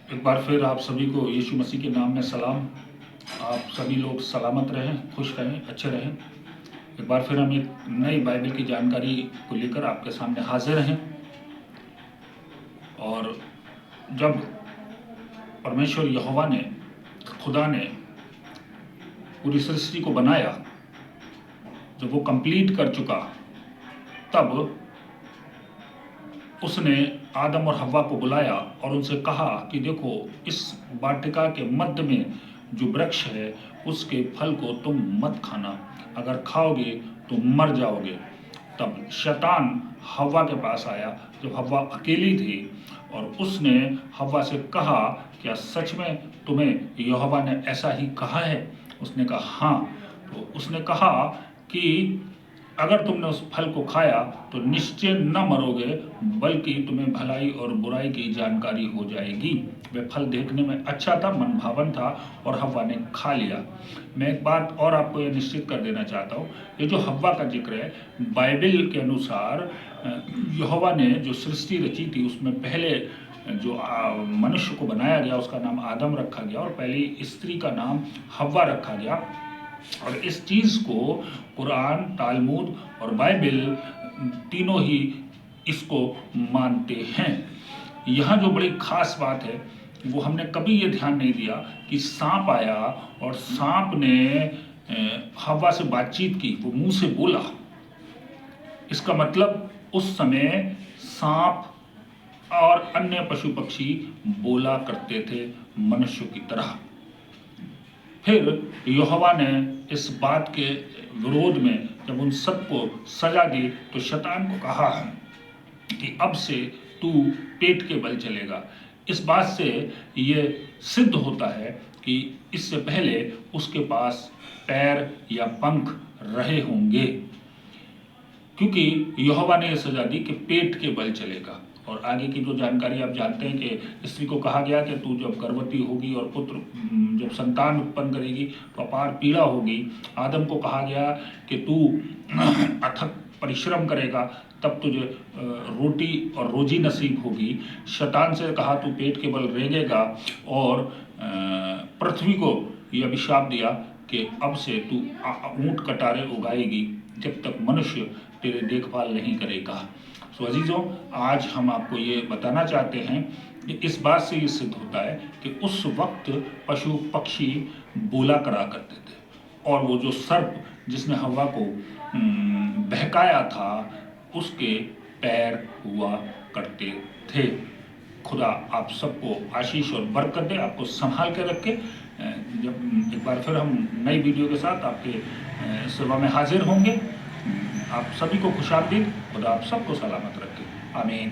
एक बार फिर आप सभी को यीशु मसीह के नाम में सलाम। आप सभी लोग सलामत रहें, खुश रहें, अच्छे रहें। एक बार फिर हम एक नई बाइबल की जानकारी को लेकर आपके सामने हाजिर हैं। और जब परमेश्वर यहोवा ने, खुदा ने पूरी सृष्टि को बनाया, जब वो कंप्लीट कर चुका, तब उसने आदम और हव्वा को बुलाया और उनसे कहा कि देखो, इस वाटिका के मध्य में जो वृक्ष है उसके फल को तुम मत खाना, अगर खाओगे तो मर जाओगे। तब शैतान हव्वा के पास आया जब हव्वा अकेली थी, और उसने हव्वा से कहा, क्या सच में तुम्हें यहोवा ने ऐसा ही कहा है? उसने कहा हाँ। तो उसने कहा कि अगर तुमने उस फल को खाया तो निश्चय न मरोगे, बल्कि तुम्हें भलाई और बुराई की जानकारी हो जाएगी। वह फल देखने में अच्छा था, मनभावन था, और हव्वा ने खा लिया। मैं एक बात और आपको यह निश्चित कर देना चाहता हूँ, ये जो हव्वा का जिक्र है, बाइबल के अनुसार यहोवा ने जो सृष्टि रची थी उसमें पहले जो मनुष्य को बनाया गया उसका नाम आदम रखा गया, और पहली स्त्री का नाम हव्वा रखा गया। और इस चीज़ को कुरान, तालमुद और बाइबल तीनों ही इसको मानते हैं। यहाँ जो बड़ी खास बात है वो हमने कभी ये ध्यान नहीं दिया कि सांप आया और सांप ने हव्वा से बातचीत की, वो मुंह से बोला। इसका मतलब उस समय सांप और अन्य पशु पक्षी बोला करते थे मनुष्य की तरह। फिर यहोवा ने इस बात के विरोध में जब उन सबको सजा दी तो शैतान को कहा कि अब से तू पेट के बल चलेगा। इस बात से ये सिद्ध होता है कि इससे पहले उसके पास पैर या पंख रहे होंगे, क्योंकि यहोवा ने यह सजा दी कि पेट के बल चलेगा। और आगे की जो जानकारी आप जानते हैं कि स्त्री को कहा गया कि तू जब गर्भवती होगी और पुत्र जब संतान उत्पन्न करेगी तो अपार पीड़ा होगी। आदम को कहा गया कि तू अथक परिश्रम करेगा, तब तुझे रोटी और रोजी नसीब होगी। शैतान से कहा तू पेट के बल रेंगेगा, और पृथ्वी को यह अभिशाप दिया कि अब से तू ऊंट कटारे उगाएगी जब तक मनुष्य तेरे देखभाल नहीं करेगा। सो अजीजों, आज हम आपको ये बताना चाहते हैं कि इस बात से ये सिद्ध होता है कि उस वक्त पशु पक्षी बोला करा करते थे, और वो जो सर्प जिसने हव्वा को बहकाया था उसके पैर हुआ करते थे। खुदा आप सबको आशीष और बरकत दे, आपको संभाल के रखे। जब एक बार फिर हम नई वीडियो के साथ आपके सेवा में हाजिर होंगे। आप सभी को खुशामदीद। खुदा आप सबको सलामत रखे। आमीन।